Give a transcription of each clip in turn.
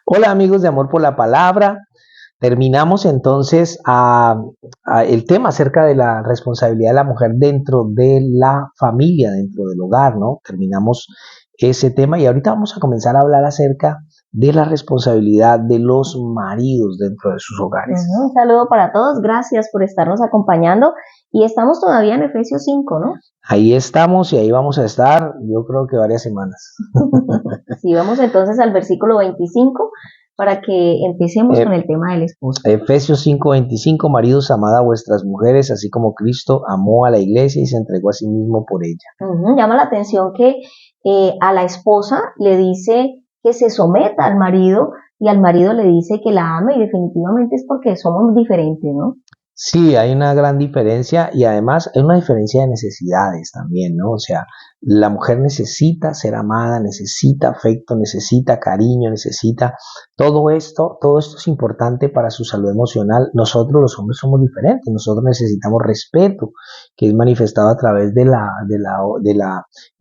Hola amigos de Amor por la Palabra. Terminamos entonces el tema acerca de la responsabilidad de la mujer dentro de la familia, dentro del hogar, ¿no? Terminamos ese tema y ahorita vamos a comenzar a hablar acerca de la responsabilidad de los maridos dentro de sus hogares. Un saludo para todos, gracias por estarnos acompañando y estamos todavía en Efesios 5, ¿no? Ahí estamos y ahí vamos a estar, yo creo que varias semanas. Sí, vamos entonces al versículo 25 para que empecemos con el tema del esposo. Efesios 5:25, maridos, amad a vuestras mujeres, así como Cristo amó a la iglesia y se entregó a sí mismo por ella. Llama la atención que a la esposa le dice que se someta al marido y al marido le dice que la ame y definitivamente es porque somos diferentes, ¿no? Sí, hay una gran diferencia y además hay una diferencia de necesidades también, ¿no? O sea, la mujer necesita ser amada, necesita afecto, necesita cariño, necesita todo esto es importante para su salud emocional. Nosotros los hombres somos diferentes, nosotros necesitamos respeto, que es manifestado a través del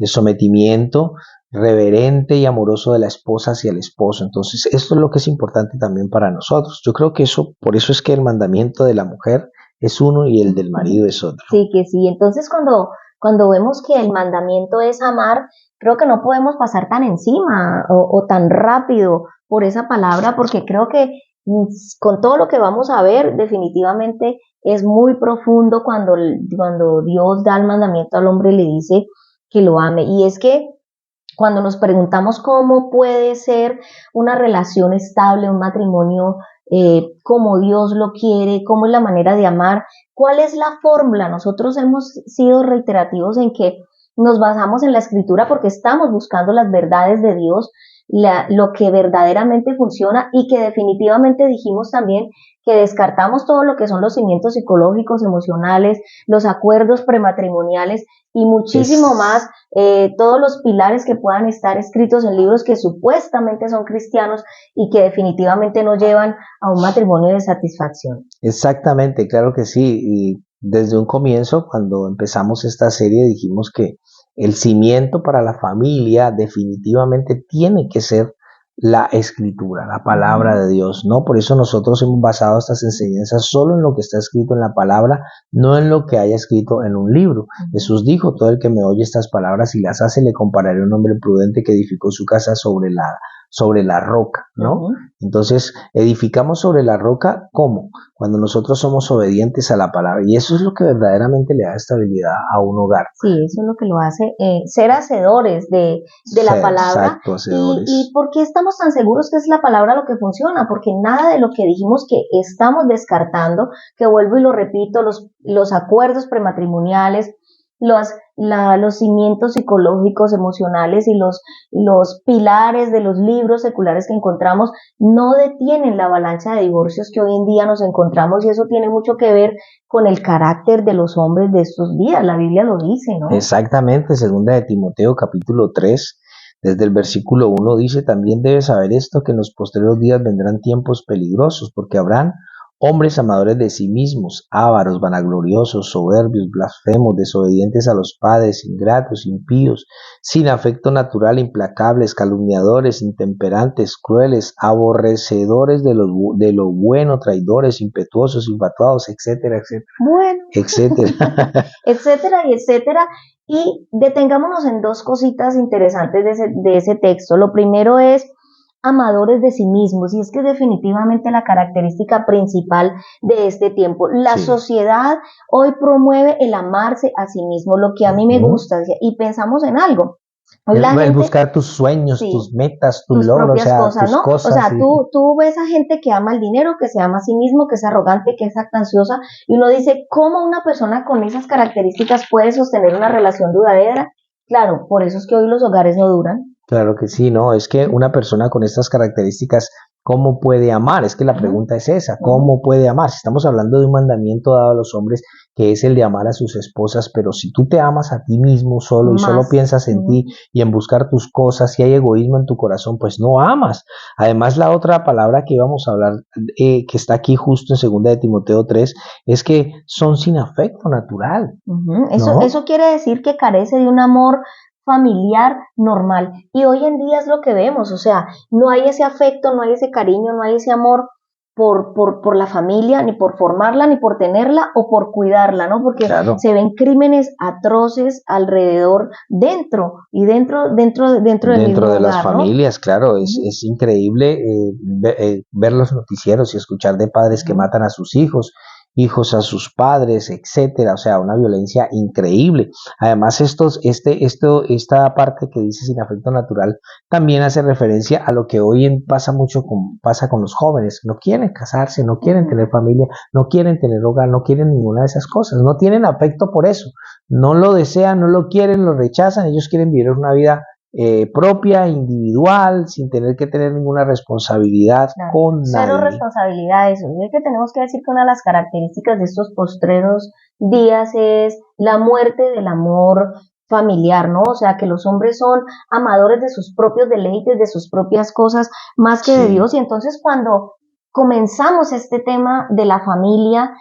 sometimiento reverente y amoroso de la esposa hacia el esposo. Entonces, esto es lo que es importante también para nosotros. Yo creo que por eso es que el mandamiento de la mujer es uno y el del marido es otro. Sí, que sí. Entonces, cuando vemos que el mandamiento es amar, creo que no podemos pasar tan encima o tan rápido por esa palabra, porque creo que con todo lo que vamos a ver, definitivamente es muy profundo cuando Dios da el mandamiento al hombre y le dice que lo ame. Y es que cuando nos preguntamos cómo puede ser una relación estable, un matrimonio como Dios lo quiere, cómo es la manera de amar, cuál es la fórmula. Nosotros hemos sido reiterativos en que nos basamos en la escritura porque estamos buscando las verdades de Dios, lo que verdaderamente funciona y que definitivamente dijimos también que descartamos todo lo que son los cimientos psicológicos, emocionales, los acuerdos prematrimoniales y muchísimo más, todos los pilares que puedan estar escritos en libros que supuestamente son cristianos y que definitivamente no llevan a un matrimonio de satisfacción. Exactamente, claro que sí. Y desde un comienzo, cuando empezamos esta serie, dijimos que el cimiento para la familia definitivamente tiene que ser la escritura, la palabra de Dios, ¿no? Por eso nosotros hemos basado estas enseñanzas solo en lo que está escrito en la palabra, no en lo que haya escrito en un libro. Jesús dijo, todo el que me oye estas palabras y las hace, le compararé a un hombre prudente que edificó su casa sobre la roca, ¿no? Entonces, edificamos sobre la roca, ¿cómo? Cuando nosotros somos obedientes a la palabra. Y eso es lo que verdaderamente le da estabilidad a un hogar. Sí, eso es lo que lo hace, ser hacedores de la palabra. Exacto, hacedores. ¿Y por qué estamos tan seguros que es la palabra lo que funciona? Porque nada de lo que dijimos que estamos descartando, que vuelvo y lo repito, los acuerdos prematrimoniales, los cimientos psicológicos, emocionales y los pilares de los libros seculares que encontramos no detienen la avalancha de divorcios que hoy en día nos encontramos, y eso tiene mucho que ver con el carácter de los hombres de estos días. La Biblia lo dice, ¿no? Exactamente, segunda de Timoteo capítulo 3, desde el versículo 1 dice, también debes saber esto, que en los posteriores días vendrán tiempos peligrosos, porque habrán hombres amadores de sí mismos, ávaros, vanagloriosos, soberbios, blasfemos, desobedientes a los padres, ingratos, impíos, sin afecto natural, implacables, calumniadores, intemperantes, crueles, aborrecedores de lo bueno, traidores, impetuosos, infatuados, etcétera, etcétera. Bueno, etcétera. etcétera y etcétera. Y detengámonos en dos cositas interesantes de ese texto. Lo primero es amadores de sí mismos, y es que definitivamente la característica principal de este tiempo. La sociedad hoy promueve el amarse a sí mismo, lo que a mí me gusta, y pensamos en algo. El buscar tus sueños, tus metas, tus logros, propias cosas, ¿no? cosas. O sea, tú ves a gente que ama el dinero, que se ama a sí mismo, que es arrogante, que es jactanciosa, y uno dice, ¿cómo una persona con esas características puede sostener una relación duradera? Claro, por eso es que hoy los hogares no duran. Claro que sí, ¿no? Es que una persona con estas características, ¿cómo puede amar? Es que la pregunta es esa, ¿cómo puede amar? Si estamos hablando de un mandamiento dado a los hombres, que es el de amar a sus esposas, pero si tú te amas a ti mismo solo y solo piensas en ti y en buscar tus cosas, si hay egoísmo en tu corazón, pues no amas. Además, la otra palabra que íbamos a hablar, que está aquí justo en 2 de Timoteo 3, es que son sin afecto natural. Eso quiere decir que carece de un amor familiar normal. Y hoy en día es lo que vemos, o sea, no hay ese afecto, no hay ese cariño, no hay ese amor por la familia, ni por formarla, ni por tenerla o por cuidarla, ¿no? Porque Claro. se ven crímenes atroces alrededor, dentro del Dentro mismo de las hogar, ¿no? familias, claro, es increíble ver los noticieros y escuchar de padres que matan a sus hijos, hijos a sus padres, etcétera, o sea, una violencia increíble. Además, esta parte que dice sin afecto natural también hace referencia a lo que pasa con los jóvenes. No quieren casarse, no quieren tener familia, no quieren tener hogar, no quieren ninguna de esas cosas, no tienen afecto por eso, no lo desean, no lo quieren, lo rechazan, ellos quieren vivir una vida propia, individual, sin tener que tener ninguna responsabilidad Claro, con cero nadie. responsabilidades. Es que tenemos que decir que una de las características de estos postreros días es la muerte del amor familiar, ¿no? O sea, que los hombres son amadores de sus propios deleites, de sus propias cosas, más que de Sí, Dios. Y entonces cuando comenzamos este tema de la familia,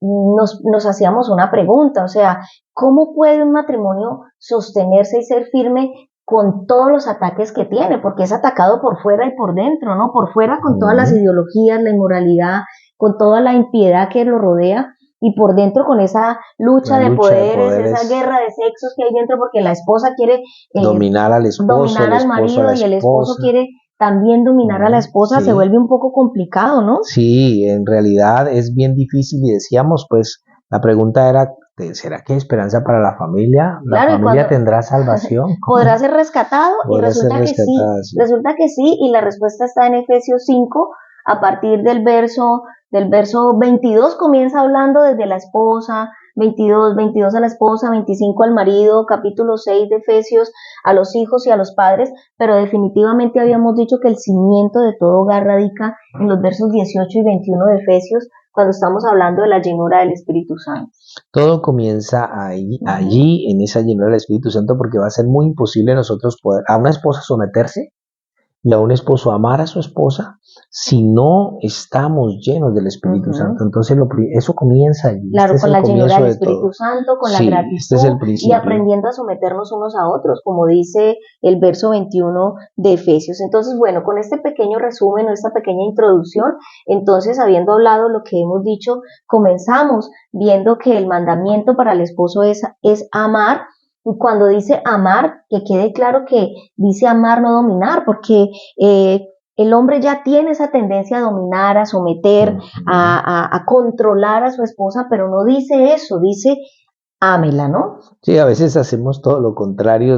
nos hacíamos una pregunta, o sea, ¿cómo puede un matrimonio sostenerse y ser firme con todos los ataques que tiene? Porque es atacado por fuera y por dentro, ¿no? Por fuera con todas las ideologías, la inmoralidad, con toda la impiedad que lo rodea, y por dentro con esa lucha la de lucha de poderes, esa poderes, guerra de sexos que hay dentro, porque la esposa quiere dominar al esposo, dominar el al esposo a la marido y el esposo esposa. quiere también dominar a la esposa, se Sí, vuelve un poco complicado, ¿no? sí, en realidad es bien difícil y decíamos, pues, la pregunta era, ¿será que hay esperanza para la familia? ¿La Claro, y familia cuando tendrá salvación? podrá ser rescatado, y Podrá ser rescatada, sí. resulta que sí, y la respuesta está en Efesios 5, a partir del verso 22 comienza hablando desde la esposa, 22 a la esposa, 25 al marido, capítulo 6 de Efesios, a los hijos y a los padres, pero definitivamente habíamos dicho que el cimiento de todo hogar radica en los versos 18 y 21 de Efesios, cuando estamos hablando de la llenura del Espíritu Santo. Todo comienza allí, en esa llenura del Espíritu Santo, porque va a ser muy imposible nosotros poder a una esposa someterse y a un esposo amar a su esposa si no estamos llenos del Espíritu Santo. Entonces eso comienza allí. Claro, Este es con el la llenura comienzo del de Espíritu todo. Santo, con la Sí, este es el gratitud y principio. aprendiendo a someternos unos a otros, como dice el verso 21 de Efesios. Entonces, bueno, con este pequeño resumen o esta pequeña introducción, entonces, habiendo hablado lo que hemos dicho, comenzamos viendo que el mandamiento para el esposo es amar. Y cuando dice amar, que quede claro que dice amar, no dominar, porque el hombre ya tiene esa tendencia a dominar, a someter, a controlar a su esposa, pero no dice eso, dice ámela, ¿no? Sí, a veces hacemos todo lo contrario.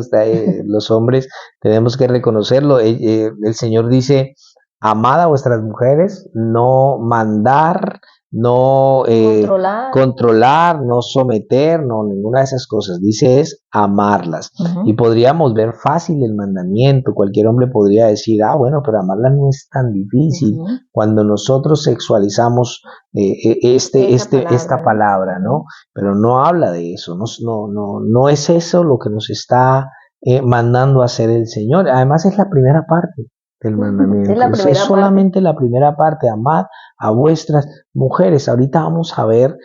Los hombres tenemos que reconocerlo. El Señor dice, amad a vuestras mujeres, no mandar, no Controlar. controlar, no someter, no ninguna de esas cosas. Dice es amarlas. Y podríamos ver fácil el mandamiento. Cualquier hombre podría decir, bueno, pero amarlas no es tan difícil. Cuando nosotros sexualizamos esta palabra, ¿no? Pero no habla de eso, no es eso lo que nos está mandando a hacer el Señor. Además es la primera parte del mandamiento, Es la primera solamente la primera parte, amad a vuestras mujeres. Ahorita vamos a ver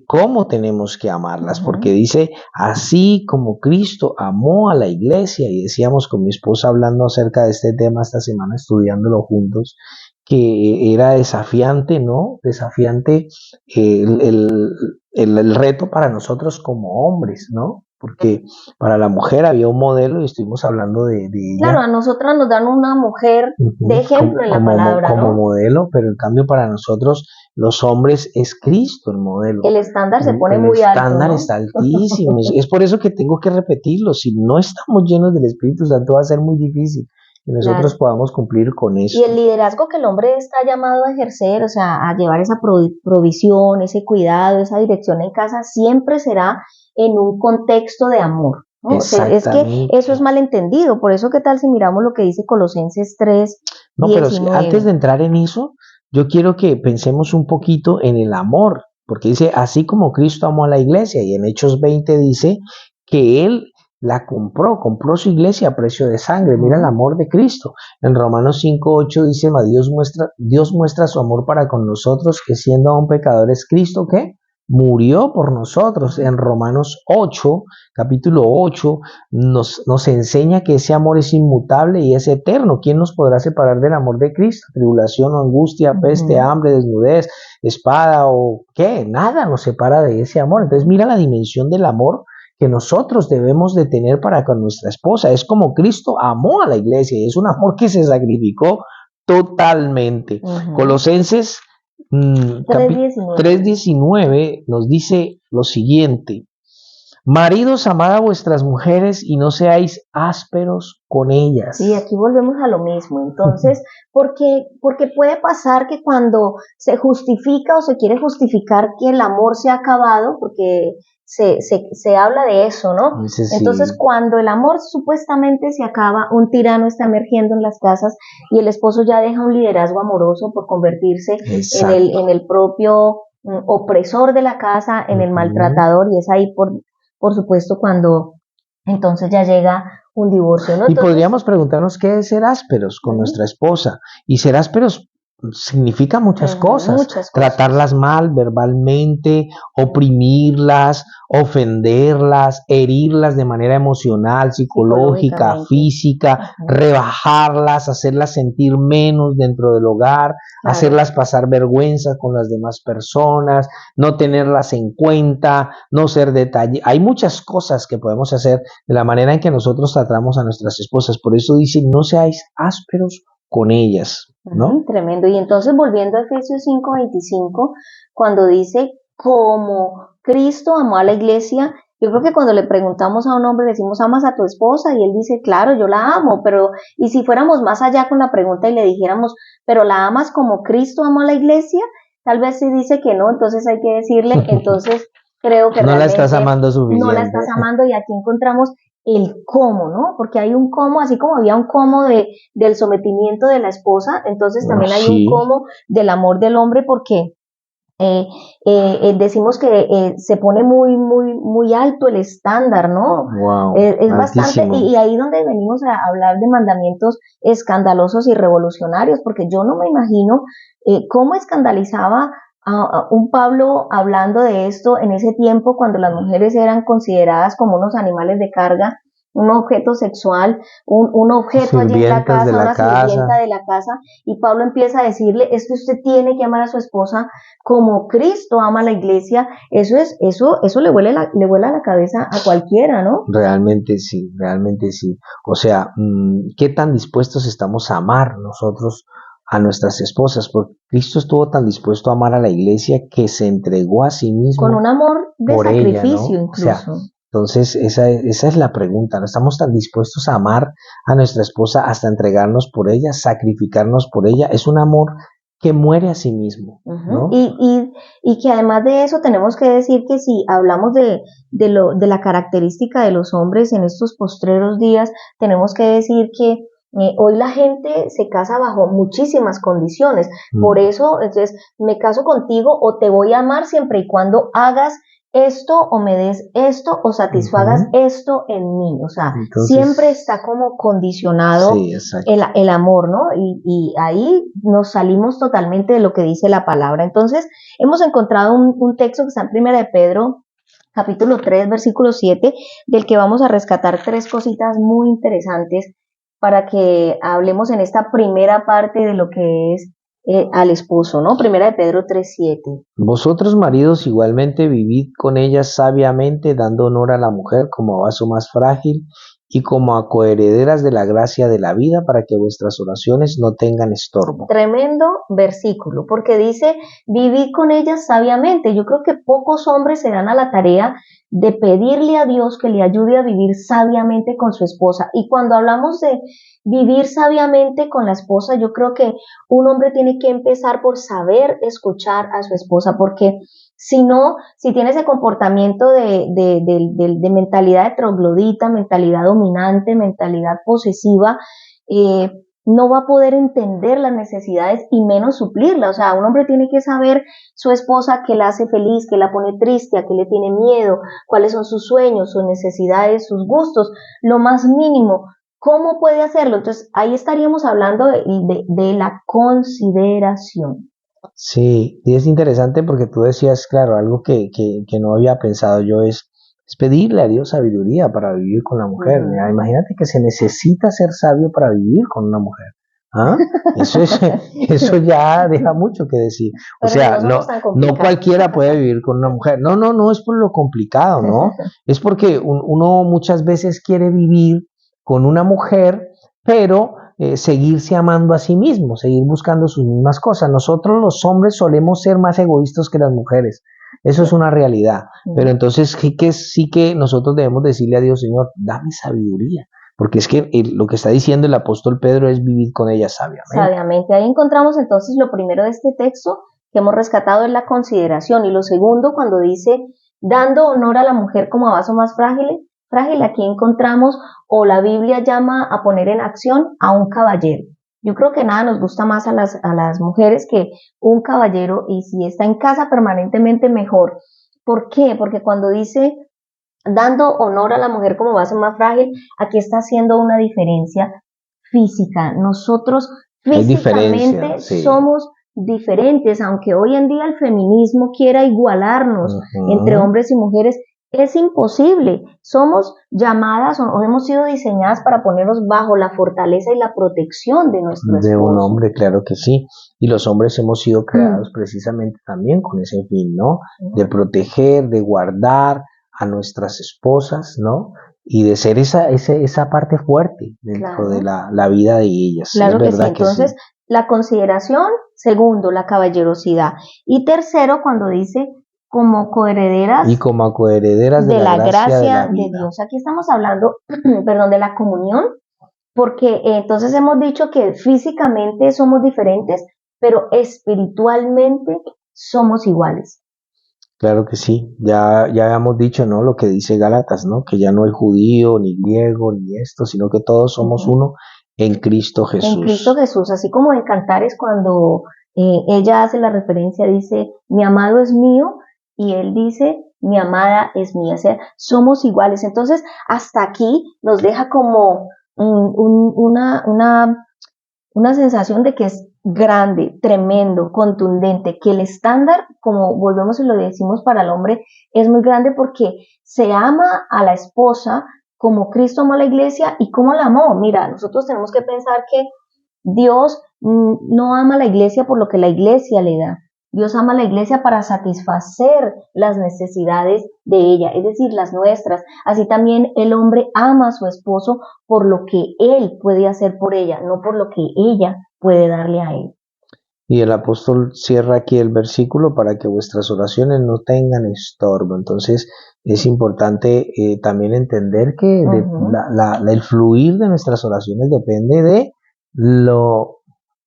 cómo tenemos que amarlas, porque dice, así como Cristo amó a la iglesia, y decíamos con mi esposa hablando acerca de este tema esta semana, estudiándolo juntos, que era desafiante, ¿no? Desafiante el reto para nosotros como hombres, ¿no? Porque para la mujer había un modelo y estuvimos hablando de Claro, ella. a nosotras nos dan una mujer de ejemplo en la palabra, como ¿no? modelo, pero en cambio para nosotros los hombres es Cristo el modelo. El estándar se pone El muy alto, estándar ¿no? está altísimo. Es por eso que tengo que repetirlo. Si no estamos llenos del Espíritu Santo va a ser muy difícil que nosotros Claro. podamos cumplir con Y eso. el liderazgo que el hombre está llamado a ejercer, o sea, a llevar esa provisión, ese cuidado, esa dirección en casa, siempre será en un contexto de amor, ¿no? O sea, es que Exactamente. eso es malentendido. Por eso, ¿qué tal si miramos lo que dice Colosenses 3, No, pero antes 19? de entrar en eso, yo quiero que pensemos un poquito en el amor, porque dice, así como Cristo amó a la iglesia, y en Hechos 20 dice que Él la compró su iglesia a precio de sangre. Mira el amor de Cristo. En Romanos 5:8 dice, Dios muestra su amor para con nosotros, que siendo aún pecadores, Cristo, ¿qué? murió por nosotros. En Romanos 8, capítulo 8, nos enseña que ese amor es inmutable y es eterno. ¿Quién nos podrá separar del amor de Cristo? Tribulación o angustia, peste, hambre, desnudez, espada o qué, nada nos separa de ese amor. Entonces mira la dimensión del amor que nosotros debemos de tener para con nuestra esposa. Es como Cristo amó a la iglesia y es un amor que se sacrificó totalmente. Colosenses 3:19 nos dice lo siguiente: maridos, amad a vuestras mujeres y no seáis ásperos con ellas. Y aquí volvemos a lo mismo. Entonces, porque puede pasar que cuando se justifica o se quiere justificar que el amor se ha acabado, porque se habla de eso, ¿no? Sí. Entonces, cuando el amor supuestamente se acaba, un tirano está emergiendo en las casas y el esposo ya deja un liderazgo amoroso por convertirse en el propio opresor de la casa, en el maltratador, y es ahí por supuesto cuando entonces ya llega un divorcio, ¿no? Entonces, y podríamos preguntarnos qué es ser ásperos con nuestra esposa. Y ser ásperos significa muchas cosas. Tratarlas mal verbalmente, oprimirlas, ofenderlas, herirlas de manera emocional, psicológica, física, rebajarlas, hacerlas sentir menos dentro del hogar, hacerlas pasar vergüenza con las demás personas, no tenerlas en cuenta, no ser detalle. Hay muchas cosas que podemos hacer de la manera en que nosotros tratamos a nuestras esposas. Por eso dice, no seáis ásperos con ellas, ¿no? Tremendo. Y entonces volviendo a Efesios 5:25, cuando dice, como Cristo amó a la iglesia, yo creo que cuando le preguntamos a un hombre, le decimos, ¿amas a tu esposa? Y él dice, claro, yo la amo, pero, y si fuéramos más allá con la pregunta y le dijéramos, ¿pero la amas como Cristo amó a la iglesia? Tal vez si dice que no, entonces hay que decirle, entonces creo que no la estás amando suficiente. No la estás amando, y aquí encontramos el cómo, ¿no? Porque hay un cómo, así como había un cómo del sometimiento de la esposa, entonces también hay un cómo del amor del hombre, porque decimos que se pone muy alto el estándar, ¿no? Wow, es bastante, y ahí donde venimos a hablar de mandamientos escandalosos y revolucionarios, porque yo no me imagino cómo escandalizaba a un Pablo hablando de esto en ese tiempo, cuando las mujeres eran consideradas como unos animales de carga, un objeto sexual, un objeto allí en la casa, una sirvienta de la casa, y Pablo empieza a decirle, es que usted tiene que amar a su esposa como Cristo ama a la iglesia. Eso le vuela la cabeza a cualquiera, ¿no? Realmente sí, realmente sí. O sea, ¿qué tan dispuestos estamos a amar nosotros a nuestras esposas? Porque Cristo estuvo tan dispuesto a amar a la iglesia que se entregó a sí mismo con un amor de por sacrificio, ella, ¿no? incluso. O sea, entonces esa es la pregunta, ¿no? ¿Estamos tan dispuestos a amar a nuestra esposa hasta entregarnos por ella, sacrificarnos por ella? Es un amor que muere a sí mismo, ¿no? Y que además de eso tenemos que decir que si hablamos de la característica de los hombres en estos postreros días, tenemos que decir que hoy la gente se casa bajo muchísimas condiciones. Por eso, entonces, me caso contigo o te voy a amar siempre y cuando hagas esto o me des esto o satisfagas esto en mí. O sea, entonces, siempre está como condicionado el amor, ¿no? Y ahí nos salimos totalmente de lo que dice la palabra. Entonces, hemos encontrado un texto que está en Primera de Pedro, capítulo 3, versículo 7, del que vamos a rescatar 3 cositas muy interesantes para que hablemos en esta primera parte de lo que es al esposo, ¿no? Primera de Pedro 3:7. Vosotros, maridos, igualmente vivid con ellas sabiamente, dando honor a la mujer como a vaso más frágil y como a coherederas de la gracia de la vida, para que vuestras oraciones no tengan estorbo. Tremendo versículo, porque dice, vivid con ellas sabiamente. Yo creo que pocos hombres se dan a la tarea de pedirle a Dios que le ayude a vivir sabiamente con su esposa. Y cuando hablamos de vivir sabiamente con la esposa, yo creo que un hombre tiene que empezar por saber escuchar a su esposa, porque si no, si tiene ese comportamiento de mentalidad de troglodita, mentalidad dominante, mentalidad posesiva, no va a poder entender las necesidades y menos suplirlas. O sea, un hombre tiene que saber su esposa qué la hace feliz, qué la pone triste, a qué le tiene miedo, cuáles son sus sueños, sus necesidades, sus gustos, lo más mínimo. ¿Cómo puede hacerlo? Entonces, ahí estaríamos hablando de la consideración. Sí, y es interesante porque tú decías, claro, algo que no había pensado yo es pedirle a Dios sabiduría para vivir con la mujer. Mira, Ujú. imagínate que se necesita ser sabio para vivir con una mujer. ¿Ah? Eso es, eso ya deja mucho que decir. O Pero si sea, no somos tan no complicados. cualquiera puede vivir con una mujer. No, no, no es por lo complicado, ¿no? Es porque uno muchas veces quiere vivir con una mujer, pero seguirse amando a sí mismo, seguir buscando sus mismas cosas. Nosotros los hombres solemos ser más egoístas que las mujeres. Eso es Sí. una realidad. Pero Mm. entonces sí que nosotros debemos decirle a Dios, Señor, dame sabiduría. Porque es que lo que está diciendo el apóstol Pedro es vivir con ella sabiamente. Sabiamente. Ahí encontramos entonces lo primero de este texto que hemos rescatado es la consideración. Y lo segundo, cuando dice, dando honor a la mujer como a vaso más frágil, aquí encontramos, o la Biblia llama a poner en acción a un caballero. Yo creo que nada nos gusta más a las mujeres que un caballero, y si está en casa permanentemente mejor. ¿Por qué? Porque cuando dice dando honor a la mujer como base más frágil, aquí está haciendo una diferencia física. Nosotros Hay diferencia, físicamente sí. somos diferentes, aunque hoy en día el feminismo quiera igualarnos entre Ujú. hombres y mujeres, es imposible. Somos llamadas o hemos sido diseñadas para ponernos bajo la fortaleza y la protección de nuestro De un esposo. hombre, claro que sí. Y los hombres hemos sido creados precisamente también con ese fin, ¿no? De proteger, de guardar a nuestras esposas, ¿no? Y de ser esa parte fuerte dentro de Claro. la vida de ellas. Es Claro que sí. verdad que Entonces, sí. la consideración, segundo, la caballerosidad. Y tercero, cuando dice como coherederas Y como coherederas de de la la gracia de la gracia de vida. Dios. Aquí estamos hablando, perdón, de la comunión, porque entonces hemos dicho que físicamente somos diferentes, pero espiritualmente somos iguales. Claro que sí. Ya habíamos dicho, ¿no? Lo que dice Gálatas, ¿no? Que ya no hay judío, ni griego, ni esto, sino que todos somos Ujú. uno en Cristo En Cristo Jesús. Jesús, así como en Cantares cuando ella hace la referencia, dice, mi amado es mío, y él dice, mi amada es mía, o sea, somos iguales. Entonces, hasta aquí nos deja como una sensación de que es grande, tremendo, contundente, que el estándar, como volvemos y lo decimos para el hombre, es muy grande porque se ama a la esposa como Cristo amó a la iglesia y cómo la amó. Mira, nosotros tenemos que pensar que Dios no ama a la iglesia por lo que la iglesia le da. Dios ama a la iglesia para satisfacer las necesidades de ella, es decir, las nuestras. Así también el hombre ama a su esposo por lo que él puede hacer por ella, no por lo que ella puede darle a él. Y el apóstol cierra aquí el versículo para que vuestras oraciones no tengan estorbo. Entonces es importante también entender que Ujú. el fluir de nuestras oraciones depende de lo,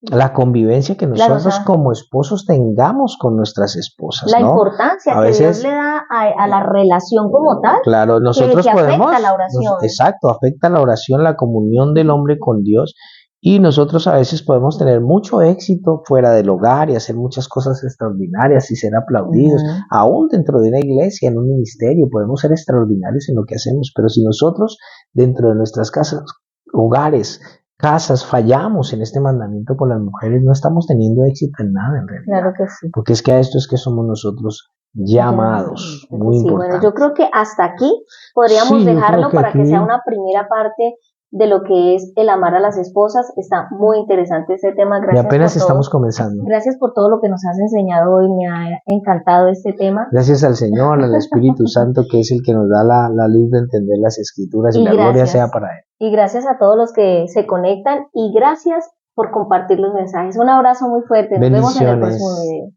la convivencia que Claro, o nosotros sea, como esposos tengamos con nuestras esposas, la ¿no? importancia A que Dios le veces, da a la relación como tal, claro, que afecta la oración. exacto, afecta la oración, la comunión del hombre con Dios. Y nosotros a veces podemos tener mucho éxito fuera del hogar y hacer muchas cosas extraordinarias y ser aplaudidos. Ujú. Aún dentro de una iglesia, en un ministerio, podemos ser extraordinarios en lo que hacemos. Pero si nosotros dentro de nuestras casas, hogares, casas, fallamos en este mandamiento por las mujeres, no estamos teniendo éxito en nada en realidad. Claro que sí. Porque es que a esto es que somos nosotros Ya, llamados, que muy sí, bueno, yo importante. creo que hasta aquí podríamos Sí, yo creo dejarlo que para que sea aquí, una primera parte de lo que es el amar a las esposas. Está muy interesante ese tema. y apenas estamos comenzando. Gracias por todo lo que nos has enseñado hoy. Me ha encantado este tema. Gracias al Señor, al Espíritu Santo, que es el que nos da la luz de entender las escrituras y Y la gloria sea gracias. para Él. Y gracias a todos los que se conectan y gracias por compartir los mensajes. Un abrazo muy fuerte. Nos vemos en el próximo Bendiciones. video.